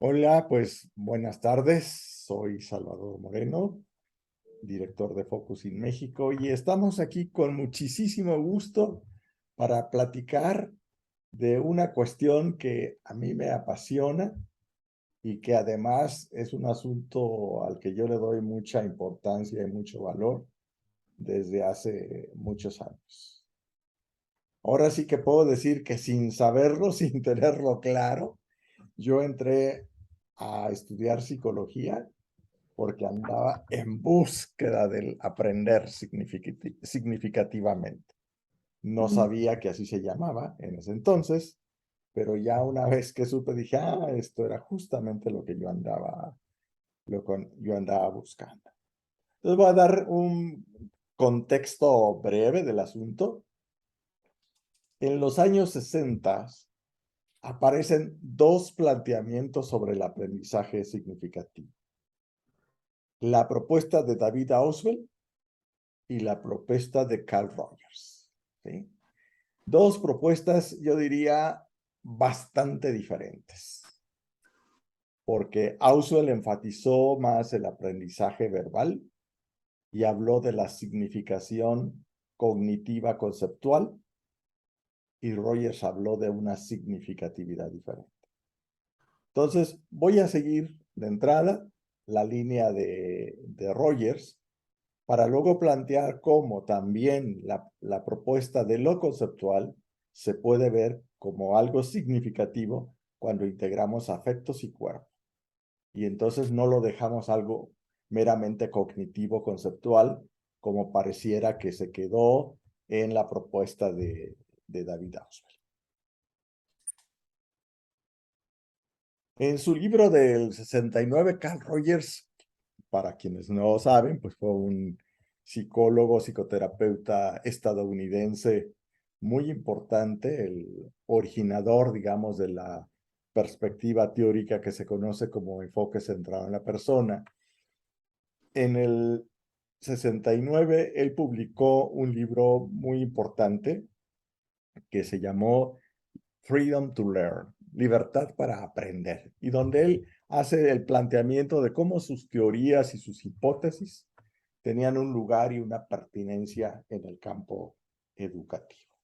Hola, pues buenas tardes. Soy Salvador Moreno, director de Focus in México, y estamos aquí con muchísimo gusto para platicar de una cuestión que a mí me apasiona y que además es un asunto al que yo le doy mucha importancia y mucho valor desde hace muchos años. Ahora sí que puedo decir que sin saberlo, sin tenerlo claro, yo entré a estudiar psicología porque andaba en búsqueda del aprender significativamente. No Ujú. sabía que así se llamaba en ese entonces, pero ya una vez que supe dije, esto era justamente lo que yo andaba buscando. Entonces voy a dar un contexto breve del asunto. En los años 60 aparecen dos planteamientos sobre el aprendizaje significativo. La propuesta de David Ausubel y la propuesta de Carl Rogers. ¿Sí? Dos propuestas, yo diría, bastante diferentes, porque Ausubel enfatizó más el aprendizaje verbal y habló de la significación cognitiva conceptual, y Rogers habló de una significatividad diferente. Entonces, voy a seguir de entrada la línea de Rogers para luego plantear cómo también la propuesta de lo conceptual se puede ver como algo significativo cuando integramos afectos y cuerpo. Y entonces no lo dejamos algo meramente cognitivo, conceptual, como pareciera que se quedó en la propuesta de David Ausubel. En su libro del 69, Carl Rogers, para quienes no saben, pues fue un psicólogo, psicoterapeuta estadounidense muy importante, el originador, digamos, de la perspectiva teórica que se conoce como enfoque centrado en la persona. En el 69, él publicó un libro muy importante que se llamó Freedom to Learn, Libertad para Aprender, y donde él hace el planteamiento de cómo sus teorías y sus hipótesis tenían un lugar y una pertinencia en el campo educativo.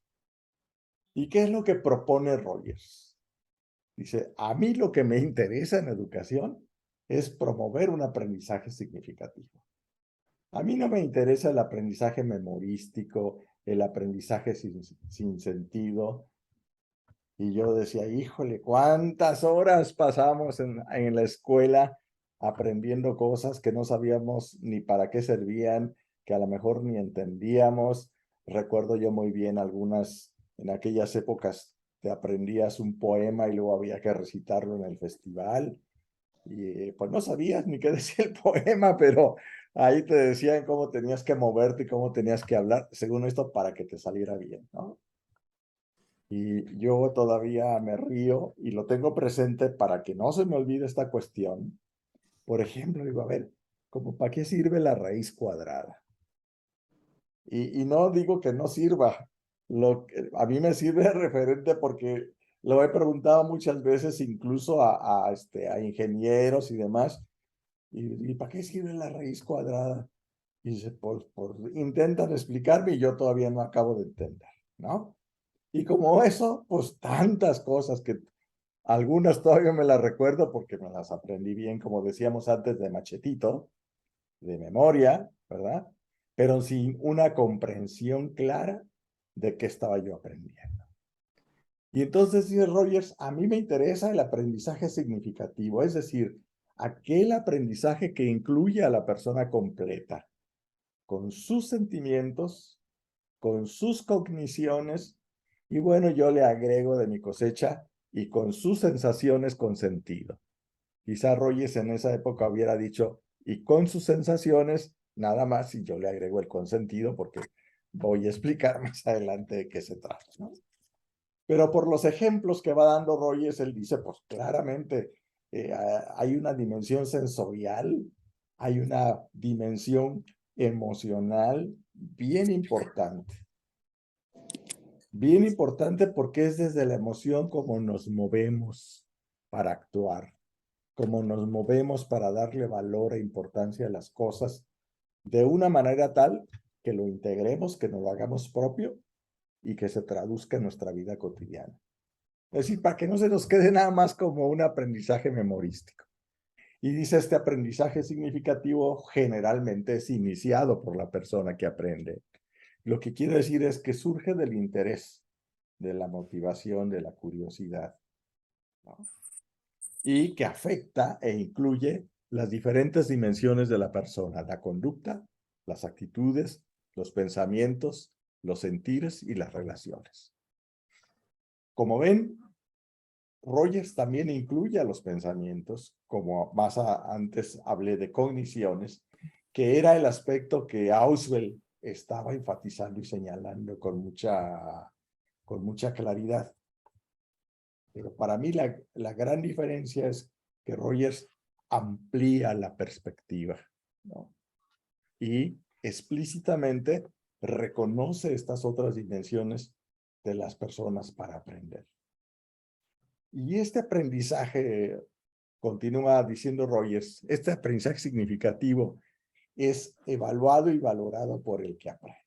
¿Y qué es lo que propone Rogers? Dice, a mí lo que me interesa en educación es promover un aprendizaje significativo. A mí no me interesa el aprendizaje memorístico, el aprendizaje sin sentido. Y yo decía, híjole, ¿cuántas horas pasamos en la escuela aprendiendo cosas que no sabíamos ni para qué servían, que a lo mejor ni entendíamos? Recuerdo yo muy bien algunas, en aquellas épocas te aprendías un poema y luego había que recitarlo en el festival. Y pues no sabías ni qué decía el poema, pero ahí te decían cómo tenías que moverte y cómo tenías que hablar, según esto, para que te saliera bien, ¿no? Y yo todavía me río y lo tengo presente para que no se me olvide esta cuestión. Por ejemplo, digo, a ver, ¿cómo para qué sirve la raíz cuadrada? Y no digo que no sirva. A mí me sirve de referente porque lo he preguntado muchas veces, incluso a ingenieros y demás. ¿Y para qué sirve la raíz cuadrada? Y dice, pues intentan explicarme y yo todavía no acabo de entender, ¿no? Y como eso, pues tantas cosas que algunas todavía me las recuerdo porque me las aprendí bien, como decíamos antes, de machetito, de memoria, ¿verdad? Pero sin una comprensión clara de qué estaba yo aprendiendo. Y entonces dice Rogers, a mí me interesa el aprendizaje significativo, es decir, aquel aprendizaje que incluye a la persona completa, con sus sentimientos, con sus cogniciones, y bueno, yo le agrego de mi cosecha y con sus sensaciones con sentido. Quizá Rogers en esa época hubiera dicho, y con sus sensaciones, nada más, y yo le agrego el consentido porque voy a explicar más adelante de qué se trata, ¿no? Pero por los ejemplos que va dando Rogers, él dice, pues claramente hay una dimensión sensorial, hay una dimensión emocional bien importante porque es desde la emoción como nos movemos para actuar, cómo nos movemos para darle valor e importancia a las cosas de una manera tal que lo integremos, que nos lo hagamos propio y que se traduzca en nuestra vida cotidiana. Es decir, para que no se nos quede nada más como un aprendizaje memorístico. Y dice, este aprendizaje significativo generalmente es iniciado por la persona que aprende. Lo que quiero decir es que surge del interés, de la motivación, de la curiosidad, ¿no? Y que afecta e incluye las diferentes dimensiones de la persona, la conducta, las actitudes, los pensamientos, los sentires y las relaciones. Como ven, Rogers también incluye a los pensamientos, como antes hablé de cogniciones, que era el aspecto que Auswell estaba enfatizando y señalando con mucha claridad. Pero para mí la gran diferencia es que Rogers amplía la perspectiva, ¿no? Y explícitamente reconoce estas otras dimensiones de las personas para aprender. Y este aprendizaje, continúa diciendo Rogers, este aprendizaje significativo es evaluado y valorado por el que aprende.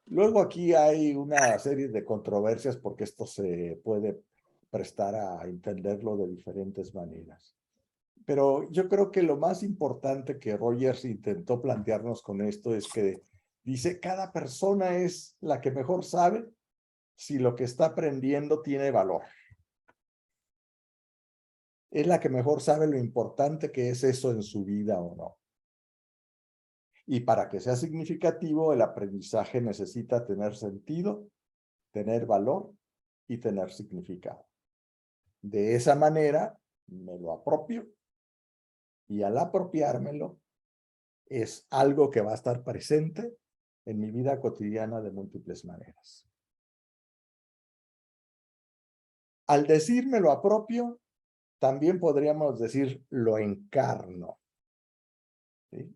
Luego aquí hay una serie de controversias porque esto se puede prestar a entenderlo de diferentes maneras. Pero yo creo que lo más importante que Rogers intentó plantearnos con esto es que dice, cada persona es la que mejor sabe si lo que está aprendiendo tiene valor. Es la que mejor sabe lo importante que es eso en su vida o no. Y para que sea significativo, el aprendizaje necesita tener sentido, tener valor y tener significado. De esa manera, me lo apropio y al apropiármelo, es algo que va a estar presente en mi vida cotidiana de múltiples maneras. Al decirme lo apropio, también podríamos decir lo encarno, ¿sí?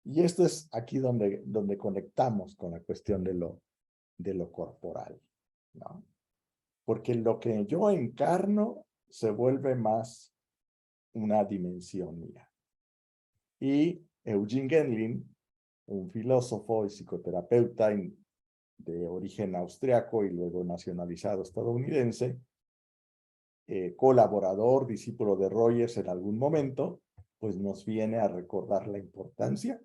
Y esto es aquí donde conectamos con la cuestión de lo corporal, ¿no? Porque lo que yo encarno se vuelve más una dimensión mía. Y Eugene Gendlin, un filósofo y psicoterapeuta de origen austriaco y luego nacionalizado estadounidense, colaborador, discípulo de Rogers en algún momento, pues nos viene a recordar la importancia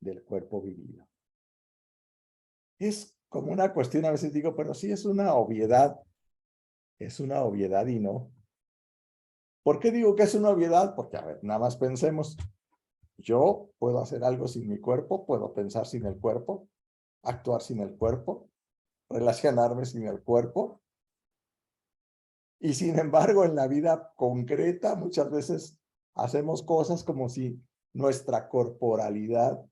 del cuerpo vivido. Es como una cuestión, a veces digo, pero sí es una obviedad y no. ¿Por qué digo que es una obviedad? Porque, a ver, nada más pensemos, yo puedo hacer algo sin mi cuerpo, puedo pensar sin el cuerpo, actuar sin el cuerpo, relacionarme sin el cuerpo, y sin embargo en la vida concreta muchas veces hacemos cosas como si nuestra corporalidad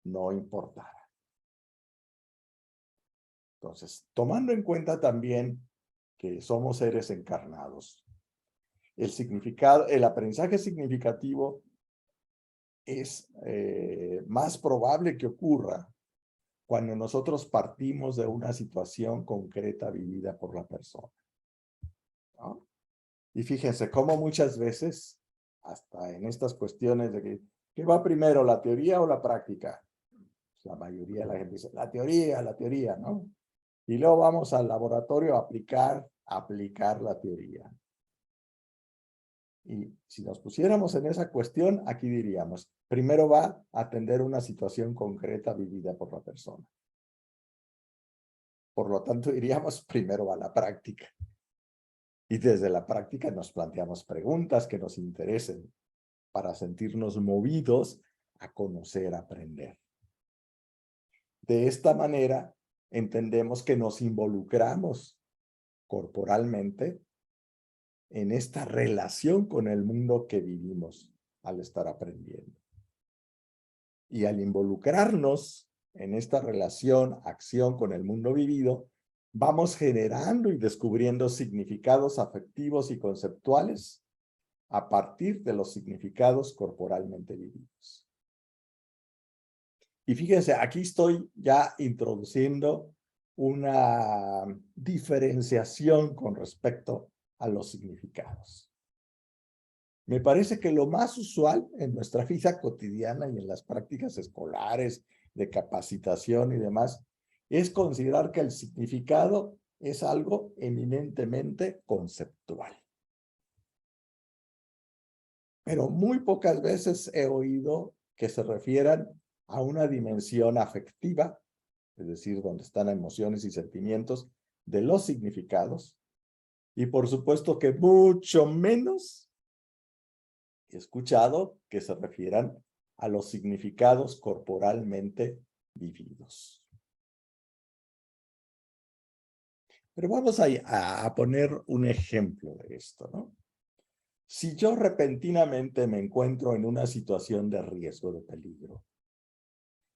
no importara. Entonces, tomando en cuenta también que somos seres encarnados, el aprendizaje significativo es más probable que ocurra cuando nosotros partimos de una situación concreta vivida por la persona, ¿no? Y fíjense cómo muchas veces, hasta en estas cuestiones de que, ¿qué va primero, la teoría o la práctica? La mayoría de la gente dice, la teoría, ¿no? Y luego vamos al laboratorio a aplicar la teoría. Y si nos pusiéramos en esa cuestión, aquí diríamos, primero va a atender una situación concreta vivida por la persona. Por lo tanto, diríamos, primero va la práctica. Y desde la práctica nos planteamos preguntas que nos interesen para sentirnos movidos a conocer, a aprender. De esta manera, entendemos que nos involucramos corporalmente en esta relación con el mundo que vivimos al estar aprendiendo. Y al involucrarnos en esta relación, acción con el mundo vivido, vamos generando y descubriendo significados afectivos y conceptuales a partir de los significados corporalmente vividos. Y fíjense, aquí estoy ya introduciendo una diferenciación con respecto a los significados. Me parece que lo más usual en nuestra vida cotidiana y en las prácticas escolares, de capacitación y demás, es considerar que el significado es algo eminentemente conceptual. Pero muy pocas veces he oído que se refieran a una dimensión afectiva, es decir, donde están emociones y sentimientos de los significados, y por supuesto que mucho menos he escuchado que se refieran a los significados corporalmente vividos. Pero vamos a poner un ejemplo de esto, ¿no? Si yo repentinamente me encuentro en una situación de riesgo, de peligro,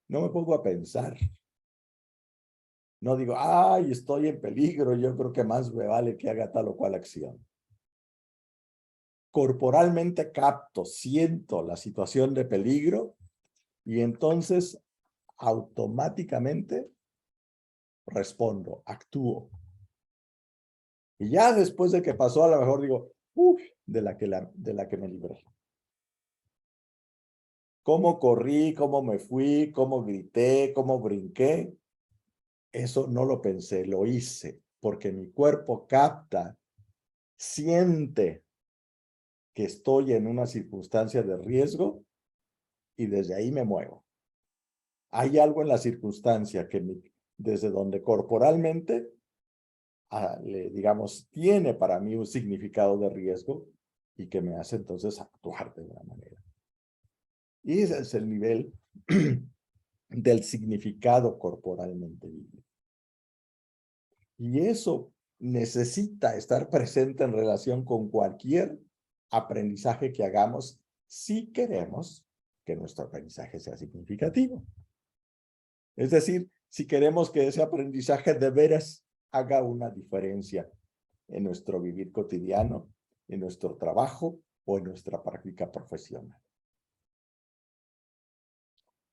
no me pongo a pensar. No digo, ay, estoy en peligro, yo creo que más me vale que haga tal o cual acción. Corporalmente capto, siento la situación de peligro y entonces automáticamente respondo, actúo. Y ya después de que pasó, a lo mejor digo, uff, de la que me libré. ¿Cómo corrí? ¿Cómo me fui? ¿Cómo grité? ¿Cómo brinqué? Eso no lo pensé, lo hice, porque mi cuerpo capta, siente que estoy en una circunstancia de riesgo y desde ahí me muevo. Hay algo en la circunstancia que desde donde corporalmente, digamos, tiene para mí un significado de riesgo y que me hace entonces actuar de una manera. Y ese es el nivel del significado corporalmente vivo. Y eso necesita estar presente en relación con cualquier aprendizaje que hagamos si queremos que nuestro aprendizaje sea significativo. Es decir, si queremos que ese aprendizaje de veras haga una diferencia en nuestro vivir cotidiano, en nuestro trabajo o en nuestra práctica profesional.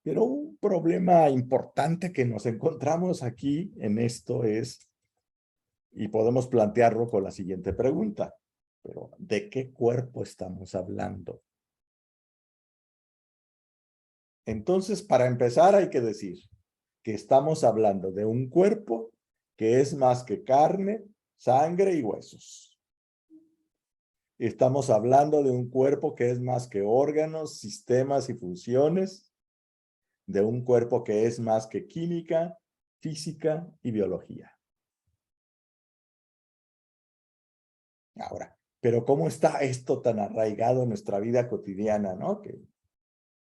Pero un problema importante que nos encontramos aquí en esto es, y podemos plantearlo con la siguiente pregunta, pero ¿de qué cuerpo estamos hablando? Entonces, para empezar, hay que decir que estamos hablando de un cuerpo que es más que carne, sangre y huesos. Estamos hablando de un cuerpo que es más que órganos, sistemas y funciones, de un cuerpo que es más que química, física y biología. Ahora, pero ¿cómo está esto tan arraigado en nuestra vida cotidiana, no? Que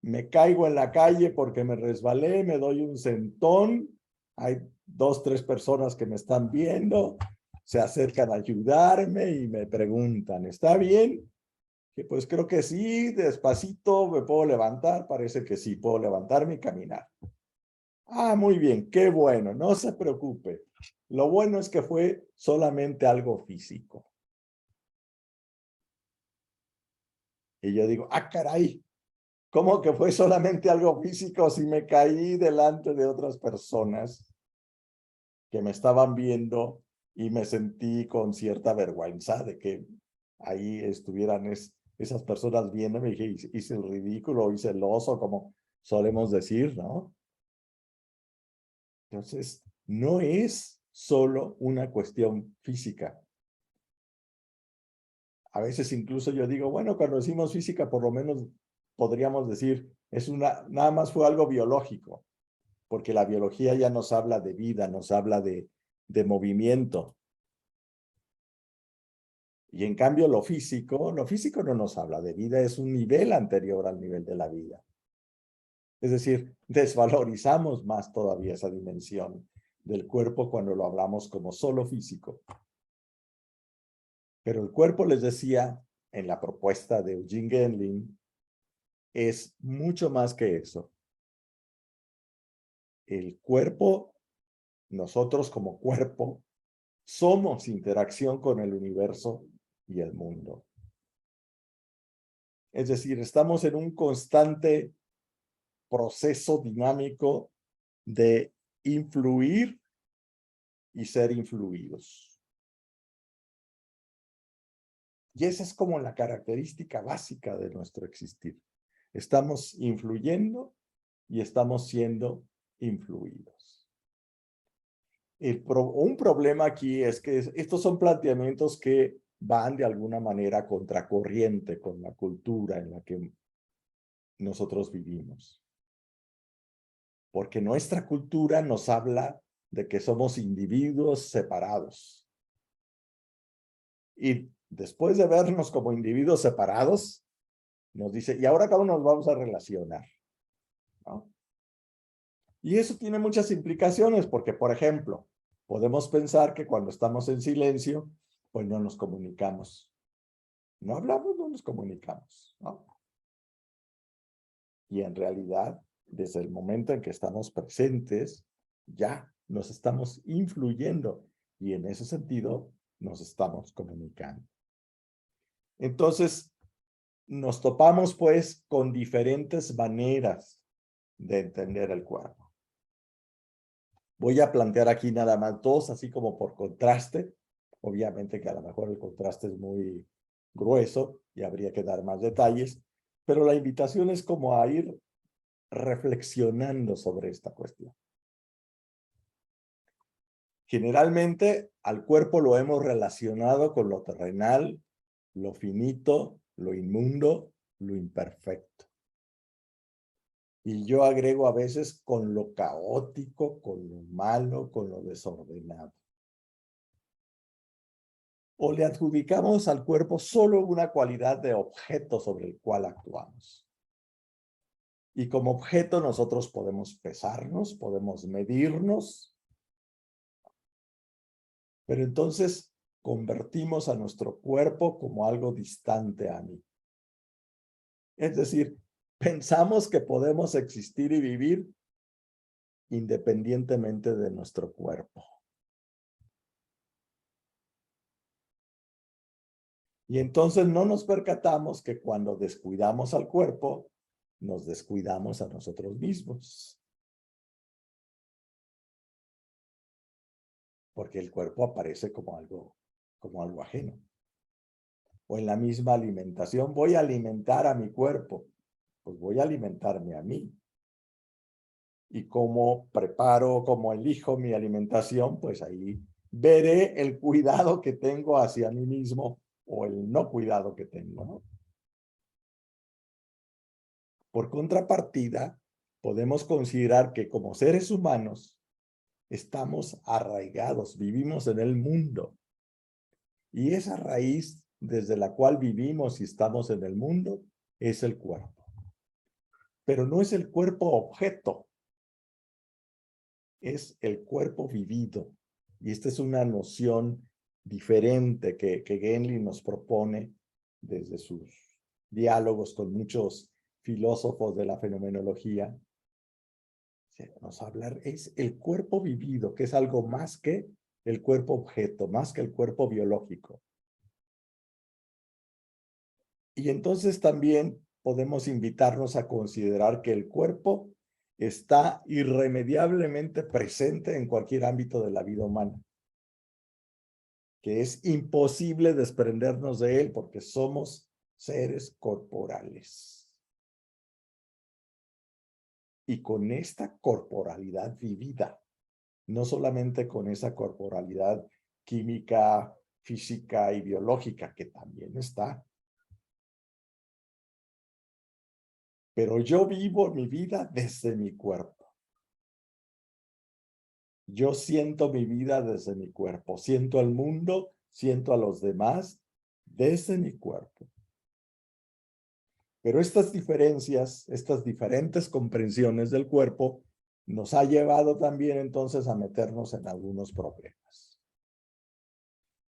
me caigo en la calle porque me resbalé, me doy un sentón, hay 2, 3 personas que me están viendo, se acercan a ayudarme y me preguntan, ¿está bien? Que pues creo que sí, despacito me puedo levantar, parece que sí, puedo levantarme y caminar. Ah, muy bien, qué bueno, no se preocupe. Lo bueno es que fue solamente algo físico. Y yo digo, ah, caray, ¿cómo que fue solamente algo físico si me caí delante de otras personas que me estaban viendo y me sentí con cierta vergüenza de que ahí estuvieran esas personas viéndome y dije, hice el ridículo, hice el oso, como solemos decir, ¿no? Entonces, no es solo una cuestión física. A veces incluso yo digo, bueno, cuando decimos física, por lo menos podríamos decir, nada más fue algo biológico, porque la biología ya nos habla de vida, nos habla de movimiento. Y en cambio lo físico no nos habla de vida, es un nivel anterior al nivel de la vida. Es decir, desvalorizamos más todavía esa dimensión del cuerpo cuando lo hablamos como solo físico. Pero el cuerpo, les decía, en la propuesta de Eugene Gendlin, es mucho más que eso. El cuerpo, nosotros como cuerpo, somos interacción con el universo y el mundo. Es decir, estamos en un constante proceso dinámico de influir y ser influidos. Y esa es como la característica básica de nuestro existir. Estamos influyendo y estamos siendo influidos. Un problema aquí es que estos son planteamientos que van de alguna manera contracorriente con la cultura en la que nosotros vivimos. Porque nuestra cultura nos habla de que somos individuos separados. Y después de vernos como individuos separados, nos dice, ¿y ahora cómo nos vamos a relacionar? ¿No? Y eso tiene muchas implicaciones porque, por ejemplo, podemos pensar que cuando estamos en silencio, pues no nos comunicamos. No hablamos, no nos comunicamos, ¿no? Y en realidad, desde el momento en que estamos presentes, ya nos estamos influyendo y en ese sentido nos estamos comunicando. Entonces, nos topamos pues con diferentes maneras de entender el cuerpo. Voy a plantear aquí nada más dos, así como por contraste. Obviamente que a lo mejor el contraste es muy grueso y habría que dar más detalles, pero la invitación es como a ir reflexionando sobre esta cuestión. Generalmente al cuerpo lo hemos relacionado con lo terrenal, lo finito, lo inmundo, lo imperfecto. Y yo agrego a veces con lo caótico, con lo malo, con lo desordenado. O le adjudicamos al cuerpo solo una cualidad de objeto sobre el cual actuamos. Y como objeto nosotros podemos pesarnos, podemos medirnos, pero entonces convertimos a nuestro cuerpo como algo distante a mí. Es decir, pensamos que podemos existir y vivir independientemente de nuestro cuerpo. Y entonces no nos percatamos que cuando descuidamos al cuerpo, nos descuidamos a nosotros mismos. Porque el cuerpo aparece como algo ajeno. O en la misma alimentación, voy a alimentar a mi cuerpo, pues voy a alimentarme a mí. Y cómo preparo, cómo elijo mi alimentación, pues ahí veré el cuidado que tengo hacia mí mismo o el no cuidado que tengo, ¿no? Por contrapartida, podemos considerar que como seres humanos estamos arraigados, vivimos en el mundo. Y esa raíz desde la cual vivimos y estamos en el mundo es el cuerpo. Pero no es el cuerpo objeto, es el cuerpo vivido. Y esta es una noción diferente que Genli nos propone desde sus diálogos con muchos filósofos de la fenomenología. Nos hablar es el cuerpo vivido, que es algo más que el cuerpo objeto, más que el cuerpo biológico. Y entonces también podemos invitarnos a considerar que el cuerpo está irremediablemente presente en cualquier ámbito de la vida humana, que es imposible desprendernos de él porque somos seres corporales. Y con esta corporalidad vivida, no solamente con esa corporalidad química, física y biológica, que también está, pero yo vivo mi vida desde mi cuerpo. Yo siento mi vida desde mi cuerpo, siento el mundo, siento a los demás desde mi cuerpo. Pero estas diferencias, estas diferentes comprensiones del cuerpo, nos ha llevado también entonces a meternos en algunos problemas.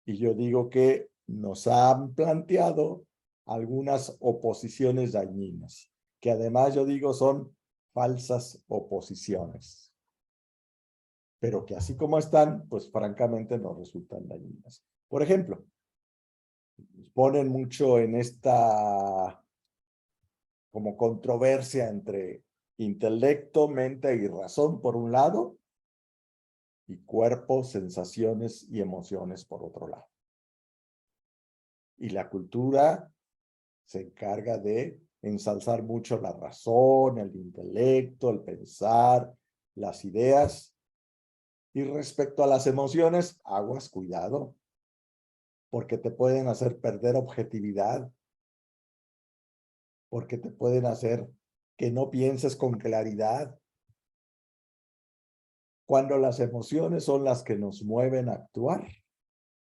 Y yo digo que nos han planteado algunas oposiciones dañinas, que además yo digo son falsas oposiciones, pero que así como están, pues francamente nos resultan dañinas. Por ejemplo, ponen mucho en esta como controversia entre intelecto, mente y razón por un lado, y cuerpo, sensaciones y emociones por otro lado. Y la cultura se encarga de ensalzar mucho la razón, el intelecto, el pensar, las ideas. Y respecto a las emociones, aguas, cuidado, porque te pueden hacer perder objetividad, porque te pueden hacer que no pienses con claridad. Cuando las emociones son las que nos mueven a actuar,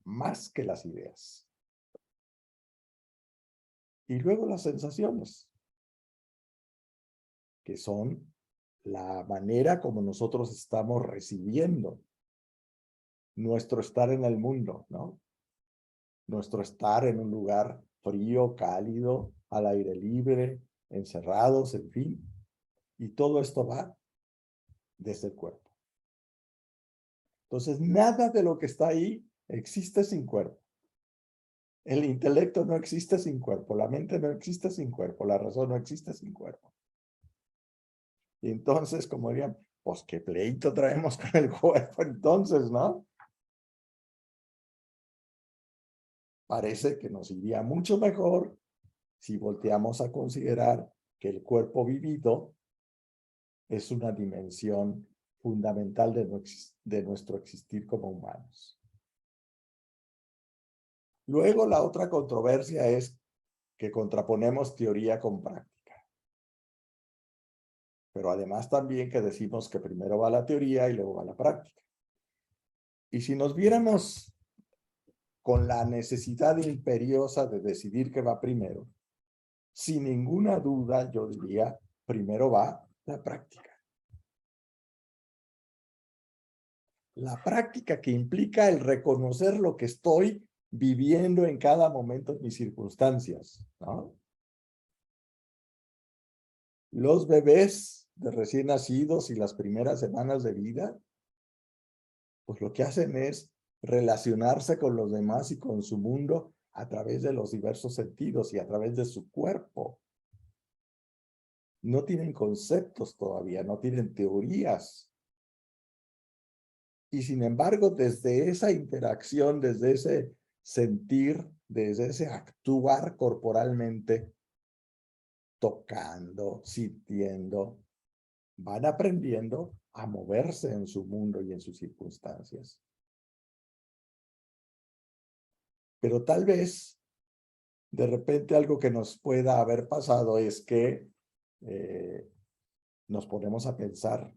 más que las ideas. Y luego las sensaciones, que son la manera como nosotros estamos recibiendo nuestro estar en el mundo, ¿no? Nuestro estar en un lugar frío, cálido, al aire libre, encerrados, en fin. Y todo esto va desde el cuerpo. Entonces, nada de lo que está ahí existe sin cuerpo. El intelecto no existe sin cuerpo, la mente no existe sin cuerpo, la razón no existe sin cuerpo. Y entonces, como dirían, pues qué pleito traemos con el cuerpo entonces, ¿no? Parece que nos iría mucho mejor si volteamos a considerar que el cuerpo vivido es una dimensión fundamental de nuestro existir como humanos. Luego, la otra controversia es que contraponemos teoría con práctica. Pero además también que decimos que primero va la teoría y luego va la práctica. Y si nos viéramos con la necesidad imperiosa de decidir qué va primero, sin ninguna duda yo diría, primero va la práctica. La práctica que implica el reconocer lo que estoy viviendo en cada momento de mis circunstancias, ¿no? Los bebés de recién nacidos y las primeras semanas de vida, pues lo que hacen es relacionarse con los demás y con su mundo a través de los diversos sentidos y a través de su cuerpo. No tienen conceptos todavía, no tienen teorías. Y sin embargo, desde esa interacción, desde ese sentir, desde ese actuar corporalmente, tocando, sintiendo, van aprendiendo a moverse en su mundo y en sus circunstancias. Pero tal vez, de repente, algo que nos pueda haber pasado es que nos ponemos a pensar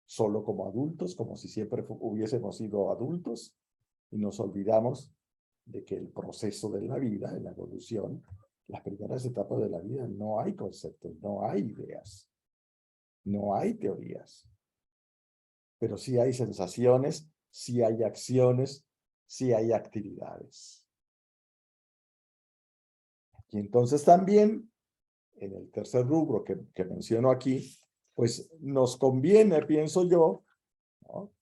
solo como adultos, como si siempre hubiésemos sido adultos, y nos olvidamos de que el proceso de la vida, de la evolución, las primeras etapas de la vida, no hay conceptos, no hay ideas, no hay teorías, pero sí hay sensaciones, sí hay acciones, sí hay actividades. Y entonces también, en el tercer rubro que menciono aquí, pues nos conviene, pienso yo, ¿no?,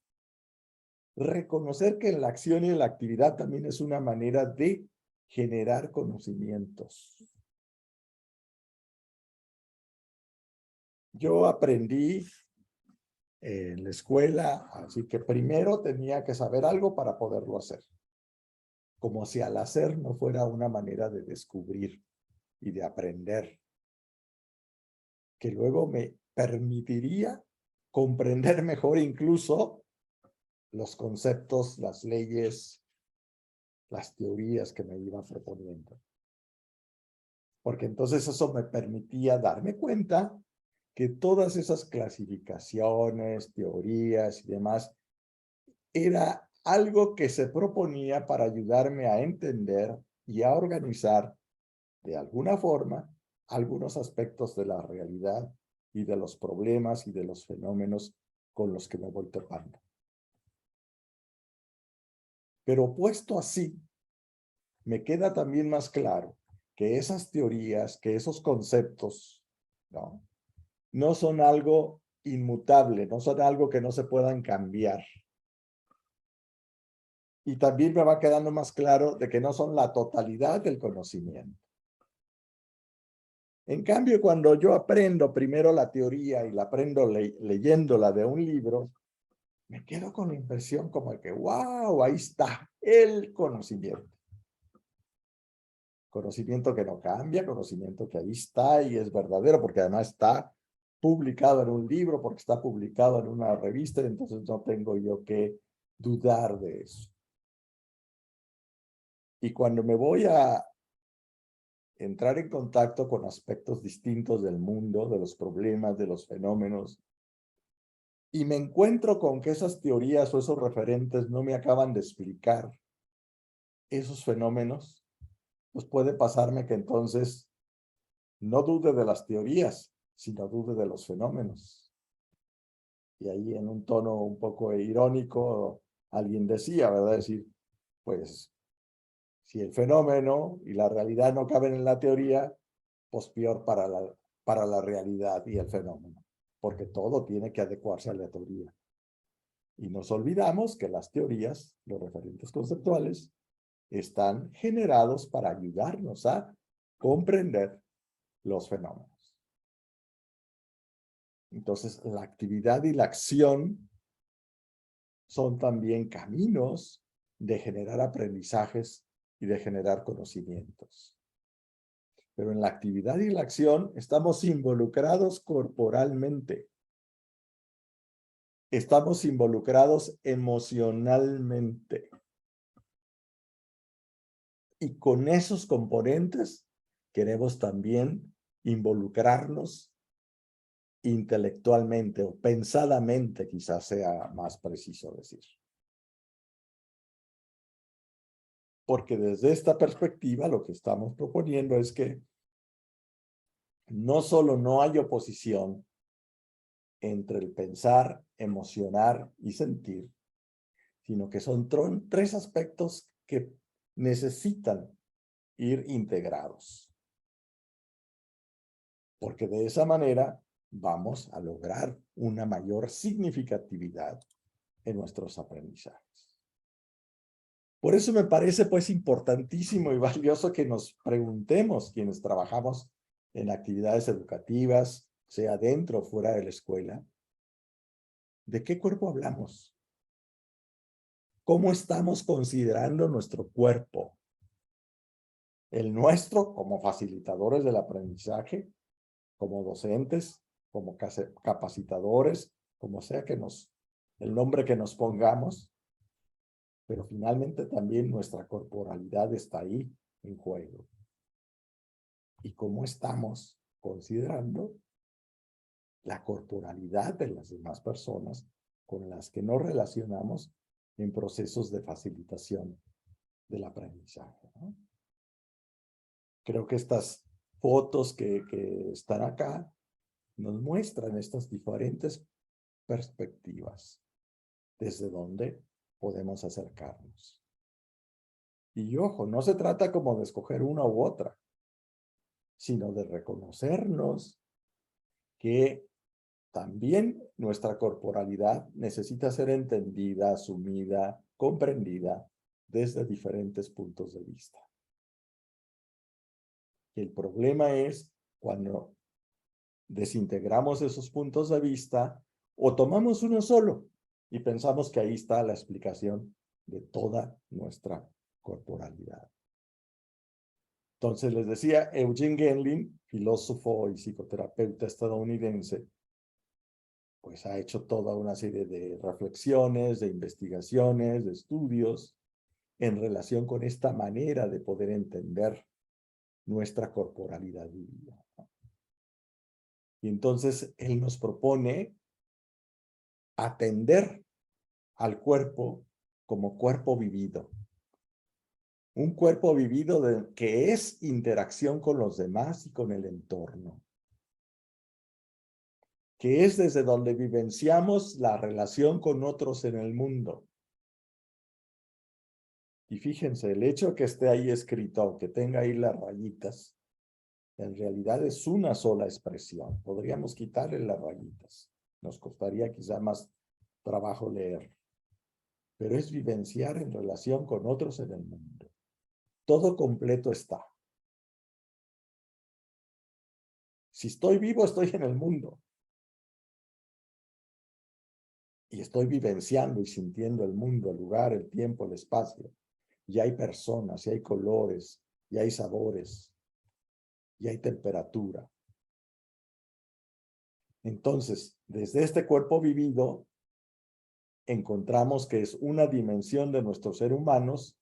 reconocer que la acción y la actividad también es una manera de generar conocimientos. Yo aprendí en la escuela, así que primero tenía que saber algo para poderlo hacer. Como si al hacer no fuera una manera de descubrir y de aprender, que luego me permitiría comprender mejor incluso los conceptos, las leyes, las teorías que me iba proponiendo. Porque entonces eso me permitía darme cuenta que todas esas clasificaciones, teorías y demás, era algo que se proponía para ayudarme a entender y a organizar de alguna forma algunos aspectos de la realidad y de los problemas y de los fenómenos con los que me voy topando. Pero puesto así, me queda también más claro que esas teorías, que esos conceptos, ¿no?, no son algo inmutable, no son algo que no se puedan cambiar. Y también me va quedando más claro de que no son la totalidad del conocimiento. En cambio, cuando yo aprendo primero la teoría y la aprendo leyéndola de un libro, me quedo con la impresión como de que, wow, ahí está el conocimiento. Conocimiento que no cambia, conocimiento que ahí está y es verdadero, porque además está publicado en un libro, porque está publicado en una revista, entonces no tengo yo que dudar de eso. Y cuando me voy a entrar en contacto con aspectos distintos del mundo, de los problemas, de los fenómenos, y me encuentro con que esas teorías o esos referentes no me acaban de explicar esos fenómenos, pues puede pasarme que entonces no dude de las teorías, sino dude de los fenómenos. Y ahí en un tono un poco irónico, alguien decía, ¿verdad? Decir, pues, si el fenómeno y la realidad no caben en la teoría, pues peor para la realidad y el fenómeno, porque todo tiene que adecuarse a la teoría. Y nos olvidamos que las teorías, los referentes conceptuales, están generados para ayudarnos a comprender los fenómenos. Entonces, la actividad y la acción son también caminos de generar aprendizajes y de generar conocimientos. Pero en la actividad y la acción estamos involucrados corporalmente. Estamos involucrados emocionalmente. Y con esos componentes queremos también involucrarnos intelectualmente o pensadamente, quizás sea más preciso decir. Porque desde esta perspectiva lo que estamos proponiendo es que no solo no hay oposición entre el pensar, emocionar y sentir, sino que son tres aspectos que necesitan ir integrados. Porque de esa manera vamos a lograr una mayor significatividad en nuestros aprendizajes. Por eso me parece pues importantísimo y valioso que nos preguntemos quienes trabajamos en actividades educativas, sea dentro o fuera de la escuela, ¿de qué cuerpo hablamos? ¿Cómo estamos considerando nuestro cuerpo? El nuestro como facilitadores del aprendizaje, como docentes, como capacitadores, como sea que el nombre que nos pongamos, pero finalmente también nuestra corporalidad está ahí en juego. ¿Y cómo estamos considerando la corporalidad de las demás personas con las que nos relacionamos en procesos de facilitación del aprendizaje, ¿no? Creo que estas fotos que están acá nos muestran estas diferentes perspectivas desde donde podemos acercarnos. Y ojo, no se trata como de escoger una u otra, sino de reconocernos que también nuestra corporalidad necesita ser entendida, asumida, comprendida desde diferentes puntos de vista. Y el problema es cuando desintegramos esos puntos de vista o tomamos uno solo y pensamos que ahí está la explicación de toda nuestra corporalidad. Entonces les decía, Eugene Gendlin, filósofo y psicoterapeuta estadounidense, pues ha hecho toda una serie de reflexiones, de investigaciones, de estudios en relación con esta manera de poder entender nuestra corporalidad vivida. Y entonces él nos propone atender al cuerpo como cuerpo vivido. Un cuerpo vivido que es interacción con los demás y con el entorno. Que es desde donde vivenciamos la relación con otros en el mundo. Y fíjense, el hecho de que esté ahí escrito, aunque tenga ahí las rayitas, en realidad es una sola expresión. Podríamos quitarle las rayitas. Nos costaría quizá más trabajo leer. Pero es vivenciar en relación con otros en el mundo. Todo completo está. Si estoy vivo, estoy en el mundo. Y estoy vivenciando y sintiendo el mundo, el lugar, el tiempo, el espacio. Y hay personas, y hay colores, y hay sabores, y hay temperatura. Entonces, desde este cuerpo vivido, encontramos que es una dimensión de nuestros seres humanos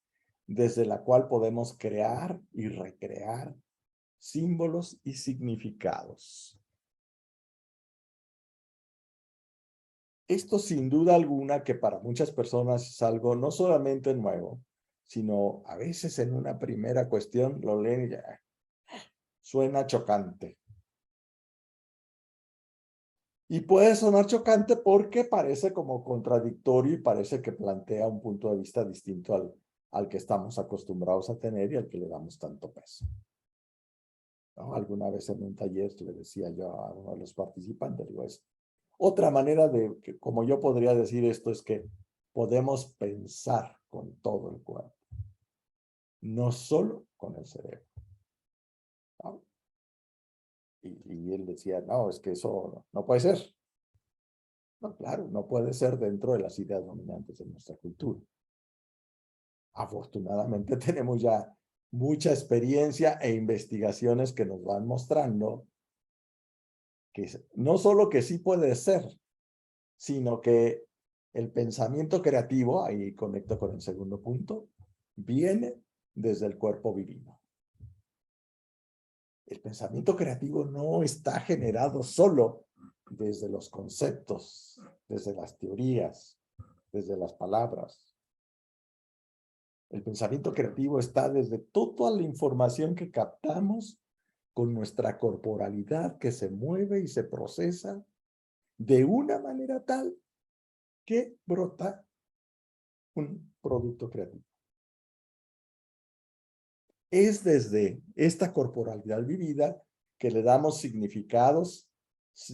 desde la cual podemos crear y recrear símbolos y significados. Esto sin duda alguna que para muchas personas es algo no solamente nuevo, sino a veces en una primera cuestión lo leen y ya suena chocante. Y puede sonar chocante porque parece como contradictorio y parece que plantea un punto de vista distinto al que estamos acostumbrados a tener y al que le damos tanto peso. ¿No? Alguna vez en un taller le decía yo a uno de los participantes, digo, es otra manera de, como yo podría decir esto, es que podemos pensar con todo el cuerpo, no solo con el cerebro. ¿No? Y él decía, no, es que eso no puede ser. No, claro, no puede ser dentro de las ideas dominantes de nuestra cultura. Afortunadamente tenemos ya mucha experiencia e investigaciones que nos van mostrando que no solo que sí puede ser, sino que el pensamiento creativo, ahí conecto con el segundo punto, viene desde el cuerpo vivido. El pensamiento creativo no está generado solo desde los conceptos, desde las teorías, desde las palabras. El pensamiento creativo está desde toda la información que captamos con nuestra corporalidad que se mueve y se procesa de una manera tal que brota un producto creativo. Es desde esta corporalidad vivida que le damos significados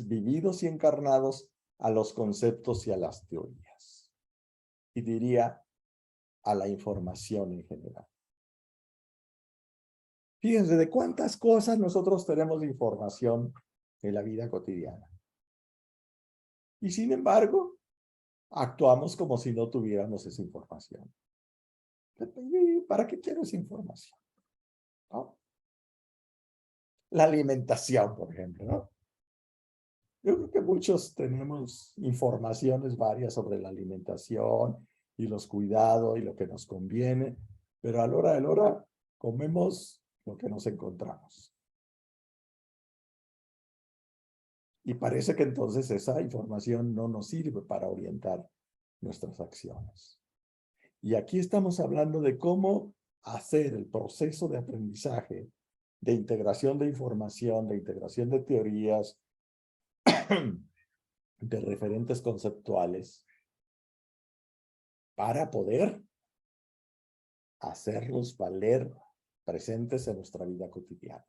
vividos y encarnados a los conceptos y a las teorías. Y diría a la información en general. Fíjense de cuántas cosas nosotros tenemos información en la vida cotidiana. Y sin embargo, actuamos como si no tuviéramos esa información. ¿Para qué quiero esa información? ¿No? La alimentación, por ejemplo, ¿no? Yo creo que muchos tenemos informaciones varias sobre la alimentación y los cuidados y lo que nos conviene, pero a la hora de la hora comemos lo que nos encontramos. Y parece que entonces esa información no nos sirve para orientar nuestras acciones. Y aquí estamos hablando de cómo hacer el proceso de aprendizaje, de integración de información, de integración de teorías, de referentes conceptuales, para poder hacerlos valer presentes en nuestra vida cotidiana.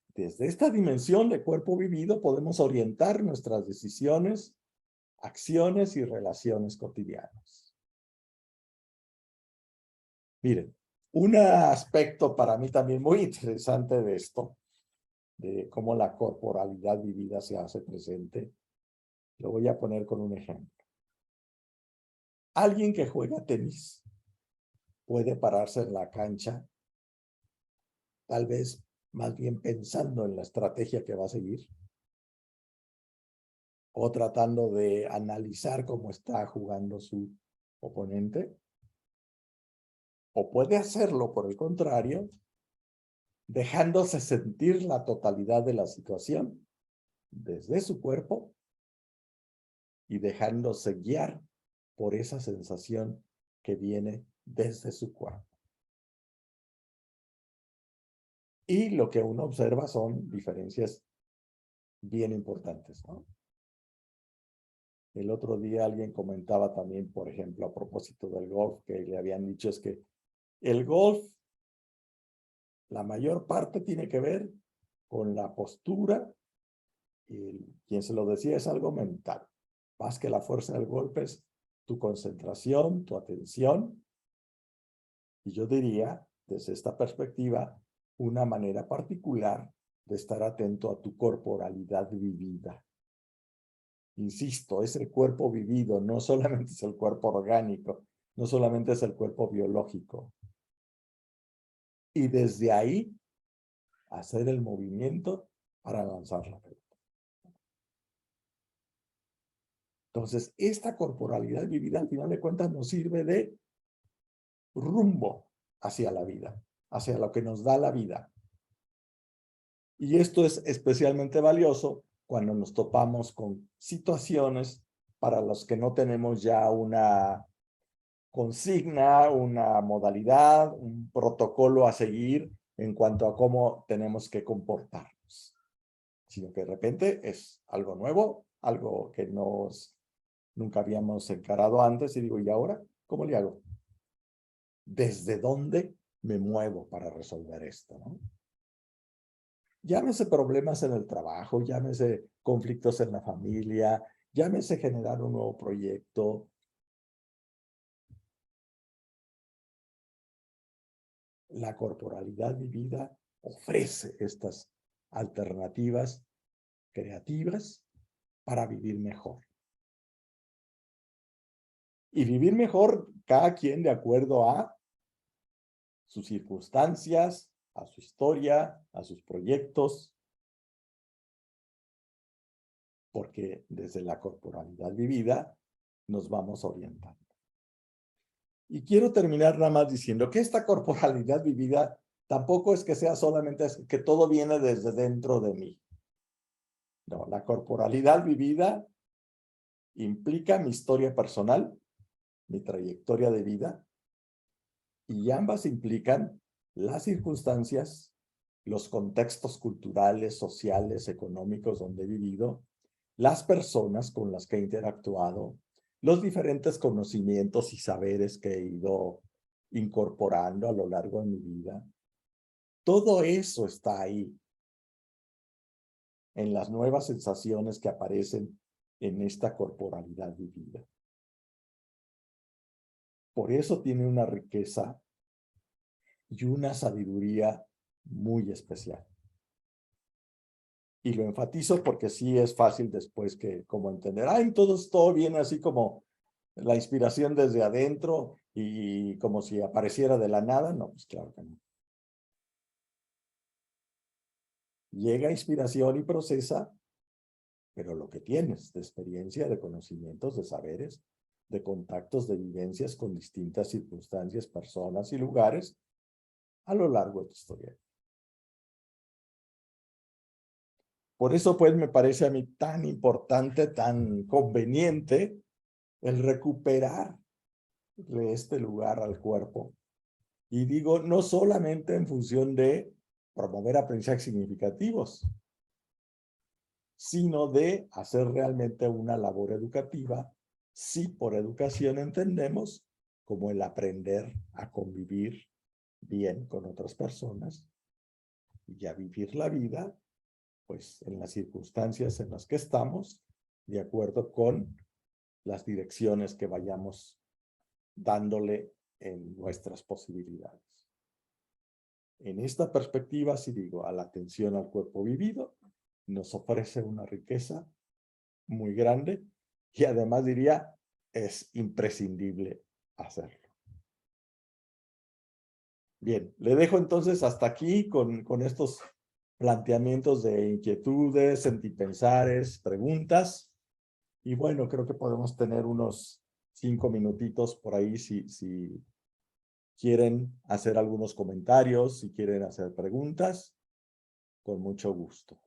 Desde esta dimensión de cuerpo vivido podemos orientar nuestras decisiones, acciones y relaciones cotidianas. Miren, un aspecto para mí también muy interesante de esto, de cómo la corporalidad vivida se hace presente, lo voy a poner con un ejemplo. Alguien que juega tenis puede pararse en la cancha, tal vez más bien pensando en la estrategia que va a seguir, o tratando de analizar cómo está jugando su oponente, o puede hacerlo, por el contrario, dejándose sentir la totalidad de la situación desde su cuerpo y dejándose guiar por esa sensación que viene desde su cuerpo. Y lo que uno observa son diferencias bien importantes, ¿no? El otro día alguien comentaba también, por ejemplo, a propósito del golf, que le habían dicho es que el golf, la mayor parte tiene que ver con la postura, y quien se lo decía es algo mental, más que la fuerza del golpe es tu concentración, tu atención, y yo diría, desde esta perspectiva, una manera particular de estar atento a tu corporalidad vivida. Insisto, es el cuerpo vivido, no solamente es el cuerpo orgánico, no solamente es el cuerpo biológico. y desde ahí hacer el movimiento para lanzar la pelota. Entonces, esta corporalidad vivida, al final de cuentas, nos sirve de rumbo hacia la vida, hacia lo que nos da la vida. Y esto es especialmente valioso cuando nos topamos con situaciones para las que no tenemos ya una consigna, una modalidad, un protocolo a seguir en cuanto a cómo tenemos que comportarnos, sino que de repente es algo nuevo, algo que nunca habíamos encarado antes y digo, ¿y ahora cómo le hago? ¿Desde dónde me muevo para resolver esto, no? Llámese problemas en el trabajo, llámese conflictos en la familia, llámese generar un nuevo proyecto. La corporalidad vivida ofrece estas alternativas creativas para vivir mejor. Y vivir mejor cada quien de acuerdo a sus circunstancias, a su historia, a sus proyectos, porque desde la corporalidad vivida nos vamos orientando. Y quiero terminar nada más diciendo que esta corporalidad vivida tampoco es que sea solamente que todo viene desde dentro de mí. No, la corporalidad vivida implica mi historia personal, mi trayectoria de vida, y ambas implican las circunstancias, los contextos culturales, sociales, económicos donde he vivido, las personas con las que he interactuado, los diferentes conocimientos y saberes que he ido incorporando a lo largo de mi vida. Todo eso está ahí, en las nuevas sensaciones que aparecen en esta corporalidad vivida. Por eso tiene una riqueza y una sabiduría muy especial. Y lo enfatizo porque sí es fácil después que como entender, ay, todo viene así como la inspiración desde adentro y como si apareciera de la nada. No, pues claro que no. Llega inspiración y procesa, pero lo que tienes de experiencia, de conocimientos, de saberes, de contactos, de vivencias con distintas circunstancias, personas y lugares a lo largo de tu historia. Por eso, pues, me parece a mí tan importante, tan conveniente el recuperar de este lugar al cuerpo. Y digo, no solamente en función de promover aprendizajes significativos, sino de hacer realmente una labor educativa, si por educación entendemos como el aprender a convivir bien con otras personas y a vivir la vida, pues en las circunstancias en las que estamos, de acuerdo con las direcciones que vayamos dándole en nuestras posibilidades. En esta perspectiva, si digo, a la atención al cuerpo vivido, nos ofrece una riqueza muy grande y además diría, es imprescindible hacerlo. Bien, le dejo entonces hasta aquí con estos planteamientos de inquietudes, sentipensares, preguntas. Y bueno, creo que podemos tener unos 5 minutitos por ahí si quieren hacer algunos comentarios, si quieren hacer preguntas, con mucho gusto.